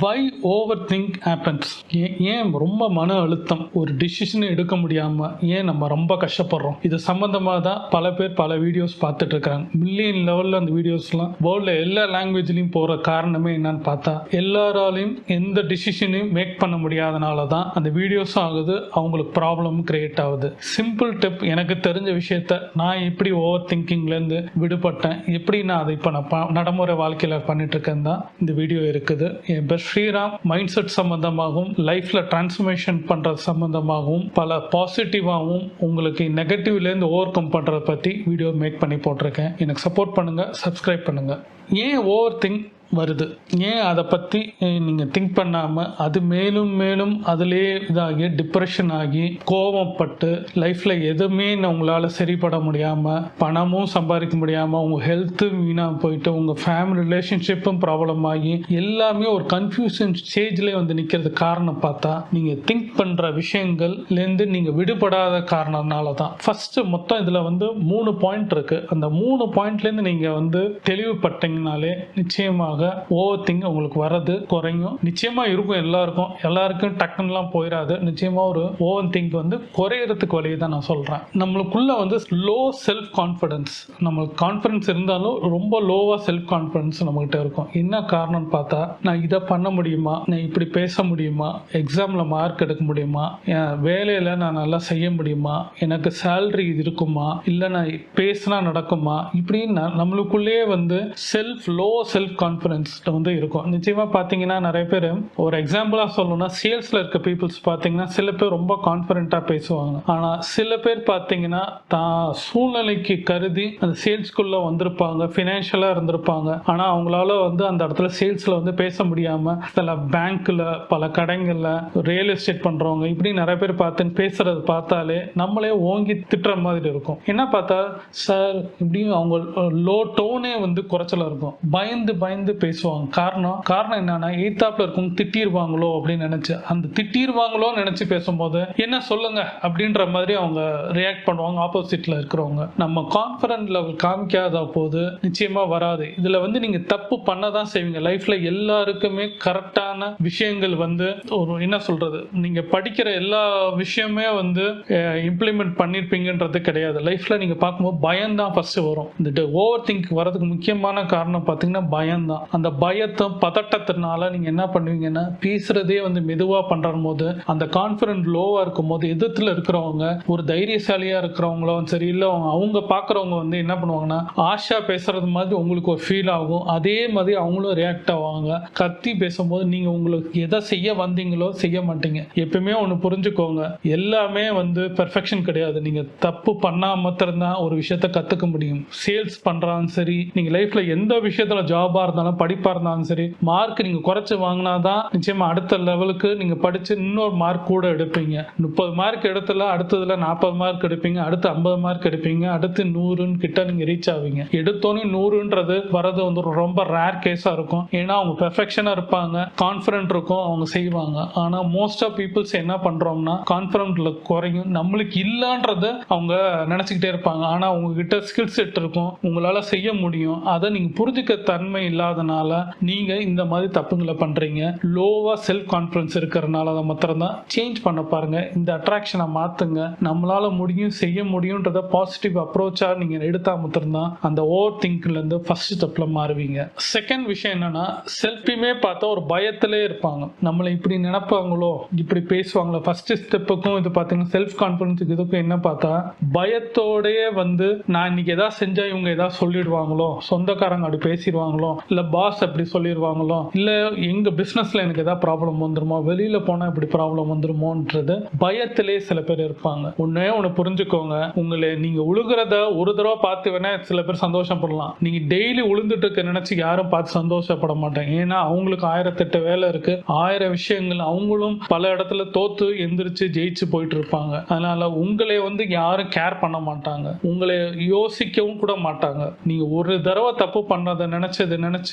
வை over think happens. ஏன் ரொம்ப மன அழுத்தம், ஒரு டிசிஷன் எடுக்க முடியாமல் ஏன் நம்ம ரொம்ப கஷ்டப்படுறோம்? இது சம்மந்தமாக தான் பல பேர் பல வீடியோஸ் பார்த்துட்டு இருக்காங்க. மில்லியன் லெவலில் அந்த வீடியோஸ்லாம் வேர்ல்டில் எல்லா லாங்குவேஜ்லையும் போகிற காரணமே என்னன்னு பார்த்தா, எல்லாராலையும் எந்த டிசிஷனையும் மேக் பண்ண முடியாதனால தான் அந்த வீடியோஸும் ஆகுது, அவங்களுக்கு ப்ராப்ளமும் கிரியேட் ஆகுது. சிம்பிள் டிப், எனக்கு தெரிஞ்ச விஷயத்த நான் எப்படி ஓவர் திங்கிங்லேருந்து விடுபட்டேன், எப்படி நான் அதை இப்போ நான் நடைமுறை வாழ்க்கையில் பண்ணிட்டு இருக்கேன் தான் இந்த வீடியோ இருக்குது. என் பேர் ஸ்ரீராம். மைண்ட் செட் சம்பந்தமாகவும் லைஃப்ல டிரான்ஸ்ஃபர்மேஷன் பண்றது சம்பந்தமாகவும் பல பாசிட்டிவாகவும் உங்களுக்கு நெகட்டிவ்லேருந்து ஓவர் கம் பண்றதை பற்றி வீடியோ மேக் பண்ணி போட்டிருக்கேன். எனக்கு சப்போர்ட் பண்ணுங்க, சப்ஸ்கிரைப் பண்ணுங்க. ஏன் ஓவர் திங்க் வருது, ஏன் அதை பற்றி நீங்கள் திங்க் பண்ணாமல் அது மேலும் மேலும் அதிலே இதாகி டிப்ரெஷன் ஆகி கோபப்பட்டு லைஃப்பில் எதுவுமே உங்களால் சரிப்பட முடியாமல், பணமும் சம்பாதிக்க முடியாமல், உங்கள் ஹெல்த்து வீணாக போயிட்டு, உங்கள் ஃபேமிலி ரிலேஷன்ஷிப்பும் ப்ராப்ளம் ஆகி எல்லாமே ஒரு கன்ஃபியூஷன் ஸ்டேஜ்லேயே வந்து நிற்கிறது காரணம் பார்த்தா, நீங்கள் திங்க் பண்ணுற விஷயங்கள்லேருந்து நீங்கள் விடுபடாத காரணத்தினால தான். ஃபஸ்ட்டு மொத்தம் இதில் வந்து 3 பாயிண்ட் இருக்குது. அந்த 3 பாயிண்ட்லேருந்து நீங்கள் வந்து தெளிவுபட்டீங்கனாலே நிச்சயமாக ஓவர் திங்க் உங்களுக்கு வரது குறையும். நிச்சயமா இருக்கும், எல்லாருக்கும் டக்குன்னுலாம் போயிடாது. நிச்சயமா ஒரு ஓவர் திங்க் வந்து குறையறதுக்கு வழியை தான் நான் சொல்றேன். நம்மளுக்குள்ள வந்து லோ செல்ஃப் கான்ஃபிடன்ஸ், நம்மளுக்கு கான்ஃபிடன்ஸ் இருந்தாலும் ரொம்ப லோவா செல்ஃப் கான்ஃபிடன்ஸ் நம்மகிட்ட இருக்கும். என்ன காரணம்னு பார்த்தா, நான் இதை பண்ண முடியுமா, நான் இப்படி பேச முடியுமா, எக்ஸாம்ல மார்க் எடுக்க முடியுமா, என் வேலையில நான் நல்லா செய்ய முடியுமா, எனக்கு சேலரி இருக்குமா, இல்லை நான் பேசினா நடக்குமா, இப்படின்னு நம்மளுக்குள்ளேயே வந்து லோ செல்ஃப் கான்ஃபிடன்ஸ் வந்து இருக்கும். நிச்சயமா பார்த்தீங்கன்னா நிறைய பேர், ஒரு எக்ஸாம்பிளாக சொல்லணும்னா சேல்ஸில் இருக்க பீப்புள்ஸ் பார்த்தீங்கன்னா சில பேர் ரொம்ப கான்ஃபிடென்ட்டாக பேசுவாங்க. ஆனால் சில பேர் பார்த்தீங்கன்னா தான் சூழ்நிலைக்கு கருதி அந்த சேல்ஸ்குள்ளே வந்திருப்பாங்க, ஃபினான்ஷியலாக இருந்திருப்பாங்க. ஆனால் அவங்களால வந்து அந்த இடத்துல சேல்ஸில் வந்து பேச முடியாமல் சில பேங்க்கில், பல கடைகளில், ரியல் எஸ்டேட் பண்ணுறவங்க, இப்படி நிறைய பேர் பார்த்து பேசுறது பார்த்தாலே நம்மளே ஓங்கி திட்டுற மாதிரி இருக்கும். என்ன பார்த்தா, சார் இப்படியும் அவங்க லோ டோனே வந்து குறைச்சல இருக்கும், பயந்து பயந்து பேசுவாங்க. காரணம் என்னன்னா, எய்தாப்ல இருக்கவங்க திட்டிருவாங்களோ அப்படின்னு நினைச்சு, அந்த திட்டிருவாங்களோ நினைச்சு பேசும்போது என்ன சொல்லுங்க அப்படின்ற மாதிரி அவங்க ரியாக்ட் பண்ணுவாங்க. ஆப்போசிட்ல இருக்கிறவங்க நம்ம கான்ஃபிடன்ட் லெவல் காமிக்காத போது நிச்சயமா வராது. இதுல வந்து நீங்க தப்பு பண்ணதான் செய்வீங்க. லைஃப்ல எல்லாருக்குமே கரெக்டான விஷயங்கள் வந்து ஒரு என்ன சொல்றது, நீங்க படிக்கிற எல்லா விஷயமே வந்து இம்ப்ளிமெண்ட் பண்ணிருப்பீங்கன்றது கிடையாது. லைஃப்ல நீங்க பார்க்கும்போது பயம் தான் ஃபர்ஸ்ட் வரும். இந்த ஓவர் திங்க் வரதுக்கு முக்கியமான காரணம் பார்த்தீங்கன்னா பயம் தான். அந்த பயத்தை பதட்டத்தினால நீங்க என்ன பண்ணுவீங்கன்னா, பேசுறதே வந்து மெதுவா பண்ற போது, அந்த கான்ஃபிடன்ட் லோவா இருக்கும் போது எதிர்த்துல இருக்கிறவங்க ஒரு தைரியசாலியா இருக்கிறவங்களும் சரி, இல்ல அவங்க பாக்குறவங்க வந்து என்ன பண்ணுவாங்கன்னா, ஆஷா பேசுறது மாதிரி உங்களுக்கு ஒரு ஃபீல் ஆகும். அதே மாதிரி அவங்களும் ரியாக்ட் ஆவாங்க. கத்தி பேசும்போது நீங்க உங்களுக்கு எதை செய்ய வந்தீங்களோ செய்ய மாட்டீங்க. எப்பவுமே ஒன்று புரிஞ்சுக்கோங்க, எல்லாமே வந்து பெர்ஃபெக்ஷன் கிடையாது. நீங்க தப்பு பண்ணா மாத்திரம்தான் ஒரு விஷயத்த கத்துக்க முடியும். சேல்ஸ் பண்றாலும் சரி, நீங்க லைஃப்ல எந்த விஷயத்துல ஜாபா இருந்தாலும் படிப்பா இருந்தாலும் சரி, மார்க் நீங்க குறைச்சு வாங்கினாதான் நிச்சயமா அடுத்த லெவலுக்கு நீங்க படிச்சு இன்னொரு மார்க் கூட எடுப்பீங்க. 30 மார்க் எடுத்துல அடுத்ததுல 40 மார்க் எடுப்பீங்க, அடுத்து 50 மார்க் எடுப்பீங்க, அடுத்து 100 கிட்ட நீங்க ரீச் ஆவீங்க. எடுத்தோன்னே 100ன்றது வரது வந்து ரொம்ப ரேர் கேஸா இருக்கும். ஏன்னா அவங்க பெர்ஃபெக்ஷனா இருப்பாங்க, கான்ஃபிடன்ட் இருக்கும், அவங்க செய்வாங்க. ஆனா மோஸ்ட் ஆஃப் பீப்புள்ஸ் என்ன பண்றோம்னா, கான்ஃபிடன்ட்ல குறையும், நம்மளுக்கு இல்லன்றத அவங்க நினைச்சுக்கிட்டே இருப்பாங்க. ஆனா உங்ககிட்ட ஸ்கில் செட் இருக்கும், உங்களால செய்ய முடியும். அதை நீங்க புரிஞ்சுக்க தன்மை இல்லாதனால நீங்க இந்த மாதிரி தப்புங்களை பண்றீங்க. லோவா செல்ஃப் கான்ஃபிடன்ஸ் இருக்கிறதுனால அதை மாத்திரம் தான் சேஞ்ச் பண்ண பாருங்க. இந்த அட்ராக்ஷனை மாத்துங்க. நம்மளால முடியும், செய்ய முடியும்ன்றத பாசிட்டிவ் அப்ரோச்சா நீங்க எடுத்தா மாத்திரம்தான் அந்த ஓவர் திங்க்ல இருந்து ஃபர்ஸ்ட் ஸ்டெப்ல மாறுவீங்க. செகண்ட் விஷயம் என்னன்னா, செல்ஃபியுமே பார்த்தா ஒரு பயத்திலே இருப்பாங்க. நம்மளை இப்படி நினைப்பாங்களோ, இப்படி பேசுவாங்களோ. ஃபர்ஸ்ட் ஸ்டெப்புக்கும் இது பார்த்தீங்கன்னா செல்ஃப் கான்ஃபிடன்ஸ் இதுக்கும் என்ன பார்த்தா, பயத்தோடயே வந்து நான் இன்னைக்கு ஏதாவது செஞ்சா இவங்க ஏதாவது சொல்லிடுவாங்களோ, சொந்தக்காரங்க அப்படி பேசிடுவாங்களோ, இல்ல பாஸ் அப்படி சொல்லிடுவாங்களோ, இல்ல எங்க பிசினஸ்ல எனக்கு ஏதாவது ப்ராப்ளம் வந்துருமோ, வெளியில போனா இப்படி ப்ராப்ளம் வந்துருமோன்றது பயத்திலே சில பேர் இருப்பாங்க. ஒண்ணு புரிஞ்சுக்கோங்க, உங்களை நீங்க உழுகிறத ஒரு தடவை பார்த்து வேணா சில பேர் சந்தோஷப்படலாம். நீங்க டெய்லி உளுந்துட்டு இருக்க நினைச்சு யாரும் பார்த்து சந்தோஷப்பட மாட்டாங்க. ஏன்னா அவங்களுக்கு 1008 வேலை இருக்கு, 1000 விஷயங்கள். அவங்களும் பல இடத்துல தோத்து எந்திரிச்சு ஜெயிச்சு போயிட்டு இருப்பாங்க. அதனால உங்களை வந்து யாரும் கேர் பண்ண மாட்டாங்க, உங்களை யோசிக்கவும் கூட மாட்டாங்க. நீங்க ஒரு தடவை தப்பு பண்ணதை நினைச்சு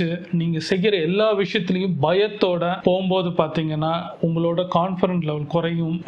வச்சு நீங்க செய்யற எல்லா விஷயத்திலையும் பயத்தோட போகும்போது பாத்தீங்கன்னா உங்களோட கான்ஃபிடன்ட் லெவல்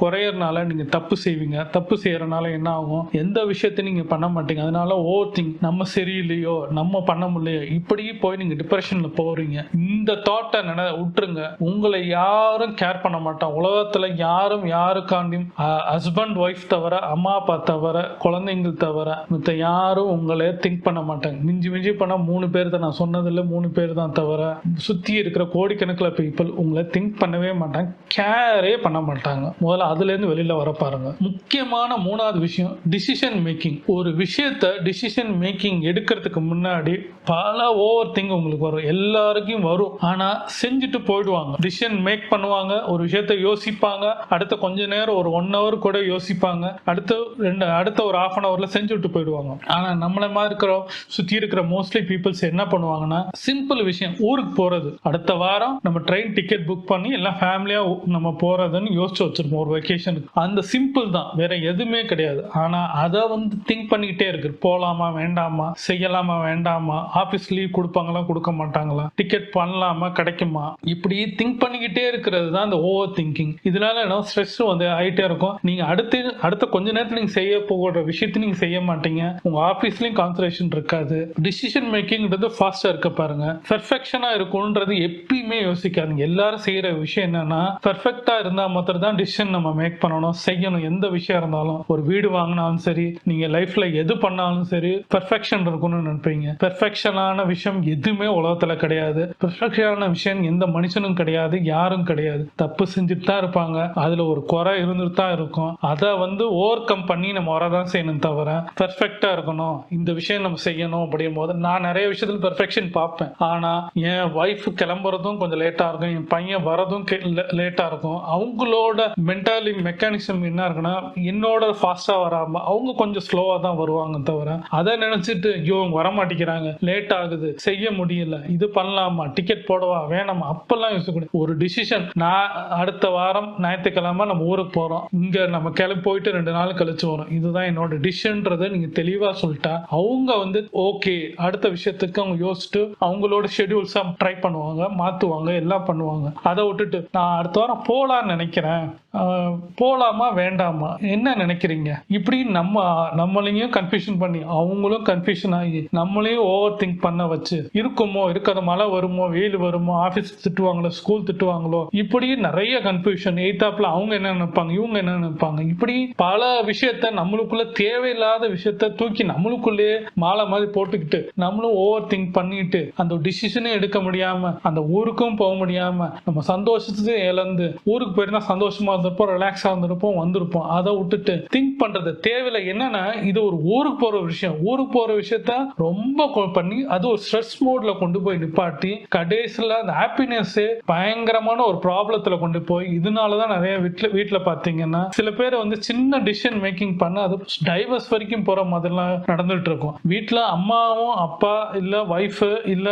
குறையறனால நீங்க தப்பு செய்வீங்க. தப்பு செய்யறதுனால என்ன ஆகும், எந்த விஷயத்தையும் நீங்க பண்ண மாட்டீங்க. அதனால ஓவர் திங்க், நம்ம சரியில்லையோ, நம்ம பண்ண முடியலையோ, இப்படி போய் நீங்க டிப்ரெஷன்ல போறீங்க. இந்த தாட்டை விட்டுருங்க. உங்களை யாரும் கேர் பண்ண மாட்டான். உலகத்துல யாரும் யாருக்காண்டியும் ஹஸ்பண்ட் ஒய்ஃப் தவிர, அம்மா அப்பா தவிர, குழந்தைங்கள் தவிர மத்த யாரும் உங்களை திங்க் பண்ண மாட்டாங்க. மிஞ்சி மிஞ்சி பண்ணா 3 பேர் தான், நான் சொன்னதுல 3 பேர் தான் தவிர சுத்தி இருக்கிற கோடிக்கணக்கில் பீப்புள் உங்களை திங்க் பண்ணவே மாட்டாங்க, கேரே பண்ண மாட்டாங்க. முதல்ல அதுல இருந்து வெளியில வர பாருங்க. முக்கியமான 3வது விஷயம் டிசிஷன் மேக்கிங். ஒரு விஷயத்தை டிசிஷன் மேக்கிங் எடுக்கிறதுக்கு முன்னாடி பல ஓவர் திங்க் உங்களுக்கு வரும், எல்லாருக்கும் வரும். ஆனா செஞ்சுட்டு போயிடுவாங்க. டிசிஷன் மேக் பண்ணுவாங்க, ஒரு விஷயத்தை யோசிப்பாங்க, அடுத்த கொஞ்ச நேரம் ஒரு 1 hour கூட யோசிப்பாங்க, அடுத்த ஒரு half an hourல செஞ்சு விட்டு போயிடுவாங்க. ஆனா நம்மள மாதிரி இருக்கிற சுத்தி இருக்கிற மோஸ்ட்லி பீப்புள்ஸ் என்ன பண்ணுவாங்கன்னா, சிம்பிள் விஷயம், ஊருக்கு போறது, அடுத்த வாரம் நம்ம ட்ரெயின் டிக்கெட் புக் பண்ணி எல்லாம் ஃபேமிலியா நம்ம போறதுன்னு யோசிச்சு வச்சிருப்போம் ஒரு வெக்கேஷனுக்கு. அந்த சிம்பிள் தான், வேற எதுவுமே கிடையாது. ஆனா அதை திங்க் பண்ணிக்கிட்டே இருக்கு, போலாமா வேண்டாமா, செய்யலாமா வேண்டாமா, ஆபீஸ் லீவ் கொடுப்பாங்களா கொடுக்க மாட்டாங்களா, டிக்கெட் பண்ணலாமா கிடைக்குமா, இப்படி திங்க் பண்ணிக்கிட்டே இருக்கிறது தான் இந்த ஓவர் திங்கிங். இதனால என்ன ஸ்ட்ரெஸ் ஆயிட்டே இருக்கும். நீங்க அடுத்த கொஞ்ச நேரத்தில் நீங்க செய்ய போகிற விஷயத்தை நீங்க செய்ய மாட்டீங்க. உங்க ஆபீஸ்லயும் கான்சன்ட்ரேஷன் இருக்காது. டிசிஷன் மேக்கிங்ன்றது ஃபாஸ்டா இருக்க பாருங்க. பெர்ஃபெக்ஷனா இருக்கும்ன்றது எப்பயுமே யோசிக்காதீங்க. எல்லாரும் செய்யற விஷயம் என்னன்னா, பெர்ஃபெக்டா இருந்தா மாத்திரம் தான் டிசிஷன் நம்ம மேக் பண்ணணும், செய்யணும். எந்த விஷயம் இருந்தாலும், ஒரு வீடு வாங்கினாலும் சரி, நீங்க லைஃப்ல எது பண்ணாலும் சரி, பெர்ஃபெக்ஷன் இருக்கும்னு நினைப்பீங்க. பெர்ஃபெக்ஷனான விஷயம் எதுவுமே உலகத்துல கிடையாது. பெர்ஃபெக்ஷனான விஷயம் எந்த மனுஷனும் கிடையாது, யாரும் கிடையாது. தப்பு செஞ்சுட்டு தான் இருப்பாங்க, அதுல ஒரு குறை இருந்துட்டு தான் இருக்கும். அதை ஓவர் கம் பண்ணி நம்ம வரதான் செய்யணும் தவிர பெர்ஃபெக்டா இருக்கணும், இந்த விஷயம் நம்ம செய்யணும் அப்படியும் போது, நான் நிறைய விஷயத்துல பெர்ஃபெக்ஷன் பார்ப்பேன். ஆனா என் ஒய்ஃப் கிளம்புறதும் கொஞ்சம் லேட்டா இருக்கும், என் பையன் வரதும் லேட்டா இருக்கும். அவங்களோட மென்டாலி மெக்கானிசம் என்ன இருக்குன்னா, என்னோட ஃபாஸ்டா வராம அவங்க கொஞ்சம் ஸ்லோவா தான் வருவாங்க தவிர, அதை நினைச்சிட்டு ஐயோ வர மாட்டேங்கிறாங்க, லேட் ஆகுது, செய்ய முடியல, இது பண்ணலாமா, டிக்கெட் போடவா வேணாமா, அப்பெல்லாம் யோசிக்கக்கூடாது. ஒரு டிசிஷன், நான் அடுத்த வாரம் ஞாயிற்றுக்கிழமை நம்ம ஊருக்கு போறோம், இங்க நம்ம கிளம்பி போயிட்டு 2 நாள் கழிச்சு வரும், இதுதான் என்னோட டிசிஷன்றதை நீங்க தெளிவா சொல்லிட்டா அவங்க ஓகே அடுத்த விஷயத்துக்கு அவங்க யோசிச்சுட்டு அவங்களோட ஷெட்யூல்ஸா ட்ரை பண்ணுவாங்க, மாத்துவாங்க, எல்லாம் பண்ணுவாங்க. அதை விட்டுட்டு நான் அடுத்த வாரம் போலான்னு நினைக்கிறேன், போலாமா வேண்டாமா என்ன நினைக்கிறீங்க, இப்படி நம்மளையும் கன்ஃபியூஷன் பண்ணி அவங்களும் கன்ஃபியூஷன் ஆகி நம்மளையும் ஓவர் திங்க் பண்ண வச்சு, இருக்குமோ இருக்காத, மழை வருமோ வெயில் வருமோ, ஆபீஸ் திட்டுவாங்களோ ஸ்கூல் திட்டுவாங்களோ, இப்படி நிறைய கன்ஃபியூஷன். எய்தாப்ல அவங்க என்ன நினைப்பாங்க, இவங்க என்ன நினைப்பாங்க, இப்படி பல விஷயத்த நம்மளுக்குள்ள தேவையில்லாத விஷயத்த தூக்கி நம்மளுக்குள்ளே மாலை மாதிரி போட்டுக்கிட்டு நம்மளும் ஓவர் திங்க் பண்ணிட்டு அந்த டிசிஷனே எடுக்க முடியாம, அந்த ஊருக்கும் போக முடியாம, நம்ம சந்தோஷத்தை இழந்து, ஊருக்கு போயிருந்தா சந்தோஷமா இருந்திருப்போம், ரிலாக்ஸா இருந்திருப்போம், வந்திருப்போம். அதை விட்டுட்டு திங்க் பண்றது தேவையில்லை. என்னன்னா இது ஒரு ஊருக்கு போற விஷயம், ஊருக்கு போற விஷயத்த ரொம்ப பண்ணி அது ஒரு ஸ்ட்ரெஸ் மோட்ல கொண்டு போய் நிப்பாட்டி கடைசியில அந்த ஹாப்பினஸ் பயங்கரமான ஒரு ப்ராப்ளத்துல கொண்டு போய், இதனாலதான் நிறைய வீட்டுல பாத்தீங்கன்னா சில பேர் சின்ன டிசிஷன் மேக்கிங் பண்ண அது டைவர்ஸ் வரைக்கும் போற மாதிரிலாம் நடந்துட்டு இருக்கும். வீட்டுல அம்மாவும் அப்பா இல்ல ஒய்ஃப் இல்ல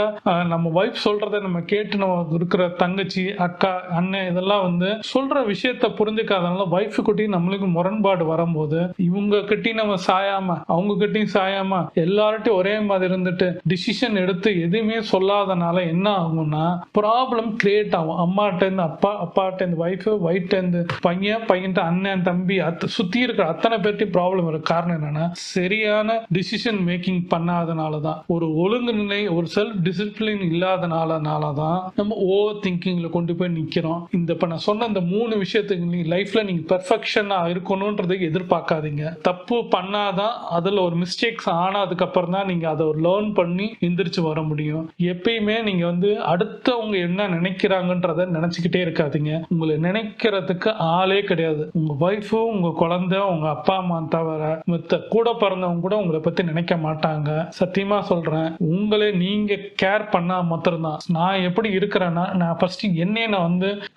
நம்ம ஒய்ஃப் சொல்றதை நம்ம கேட்டு நம்ம இருக்கிற தங்கச்சி அக்கா அண்ணன் இதெல்லாம் சொல்ற விஷயத்த புரிஞ்சுக்காதனால ஒய்ஃப் கிட்டி நம்மளுக்கு முரண்பாடு வரும்போது, இவங்க கிட்டி நம்ம சாயாம அவங்க கிட்டையும் சாயாம எல்லார்ட்டையும் ஒரே மாதிரி இருந்துட்டு டிசிஷன் எடுத்து எதுவுமே சொல்லாதனால என்ன ஆகும்னா ப்ராப்ளம் கிரியேட் ஆகும். அம்மாட்ட இருந்து அப்பா, அப்பாட்ட இருந்து ஒய்ஃப், ஒய்ஃப்ட இருந்து பையன், பையன் அண்ணன் தம்பி, சுத்தி இருக்கிற அத்தனை பேர்ட்டையும் ப்ராப்ளம் இருக்கு. காரணம் என்னன்னா சரியான டிசிஷன் மேக்கிங் பண்ணாதனாலதான், ஒரு ஒழுங்கு நிலை, ஒரு செல்ஃப் டிசிப்ளின் இல்லாதனாலதான் நம்ம ஓவர் திங்கிங்ல கொண்டு போய் நிக்கிறோம். இப்ப நான் சொன்ன இந்த 3 விஷயத்துக்கு நீங்க லைஃப்ல நீங்க பெர்ஃபெக்ஷனா இருக்கணும்ன்றதை எதிர்பார்க்காதீங்க. தப்பு பண்ணாதான், அதுல ஒரு மிஸ்டேக்ஸ் ஆனதுக்கு அப்புறம் தான் நீங்க அதை லேர்ன் பண்ணி எந்திரிச்சு வர முடியும். எப்பயுமே நீங்க அடுத்தவங்க என்ன நினைக்கிறாங்கன்றத நினைச்சுக்கிட்டே இருக்காதீங்க. உங்களை நினைக்கிறதுக்கு ஆளே கிடையாது. உங்க ஒய்ஃபு, உங்க குழந்தை, உங்க அப்பா அம்மா தவிர மத்த கூட பிறந்தவங்க கூட உங்களை பத்தி நினைக்க மாட்டாங்க. சத்தியமா சொல்றேன். உங்களை நீங்க கேர் பண்ணா மாத்திரம்தான். நான் எப்படி இருக்கிறேன்னா, நான் ஃபர்ஸ்ட் என்னைய நான்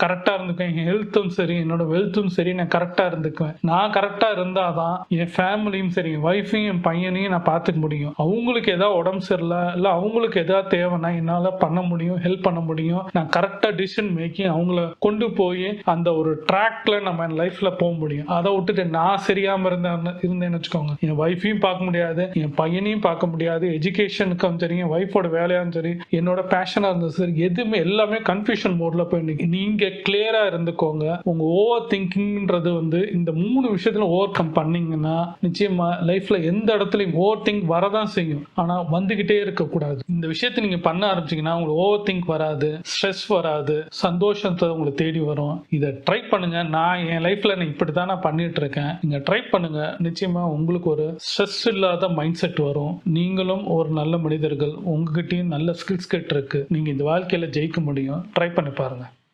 கரெக்டா இருந்துக்குவேன். என் ஹெல்த்தும் சரி, என்னோட வெல்த்தும் சரி, நான் கரெக்டா இருந்துக்குவேன். நான் கரெக்டா இருந்தாதான் என் ஃபேமிலியும் சரி, என் ஒய்ஃபையும் என் பையனையும் நான் பார்த்துக்க முடியும். அவங்களுக்கு ஏதாவது உடம்பு சரியில்லை, இல்லை அவங்களுக்கு ஏதாவது தேவைன்னா என்னால பண்ண முடியும், ஹெல்ப் பண்ண முடியும். நான் கரெக்டா டிசிஷன் மேக்கிங் அவங்கள கொண்டு போய் அந்த ஒரு ட்ராக்ல நம்ம லைஃப்ல போக முடியும். அதை விட்டுட்டு நான் சரியாம இருந்தேன்னு வச்சுக்கோங்க, என் ஒய்ஃபையும் பார்க்க முடியாது, என் பையனையும் பார்க்க முடியாது, எஜுகேஷனுக்கும் சரி, என் ஒய்ஃபோட வேலையாலும் சரி, என்னோட பேஷனா இருந்தது சரி, எதுவுமே எல்லாமே கன்ஃபியூஷன் மோட்ல போய் நீங்க கிளியரா இருந்துக்கோங்க. உங்க ஓவர் திங்கிங்ன்றது வந்து இந்த 3 விஷயத்துல ஓவர் கம் பண்ணீங்கன்னா நிச்சயமா லைஃப்ல எந்த இடத்துலயும் ஓவர் திங்க் வரதான் செய்யும். ஆனா வந்துகிட்டே இருக்க கூடாது. இந்த விஷயத்தை நீங்க பண்ண ஆரம்பிச்சீங்கன்னா உங்களுக்கு ஓவர் திங்க் வராது, ஸ்ட்ரெஸ் வராது, சந்தோஷத்தை உங்களை தேடி வரும். இதை ட்ரை பண்ணுங்க. நான் என் லைஃப்ல நான் இப்படித்தான் நான் பண்ணிட்டு இருக்கேன். நீங்க ட்ரை பண்ணுங்க. நிச்சயமா உங்களுக்கு ஒரு ஸ்ட்ரெஸ் இல்லாத மைண்ட் செட் வரும். நீங்களும் ஒரு நல்ல மனிதர்கள். உங்ககிட்டயும் நல்ல ஸ்கில்ஸ் செட் இருக்கு. நீங்க இந்த வாழ்க்கையில ஜெயிக்க முடியும். ட்ரை பண்ணி பாருங்க.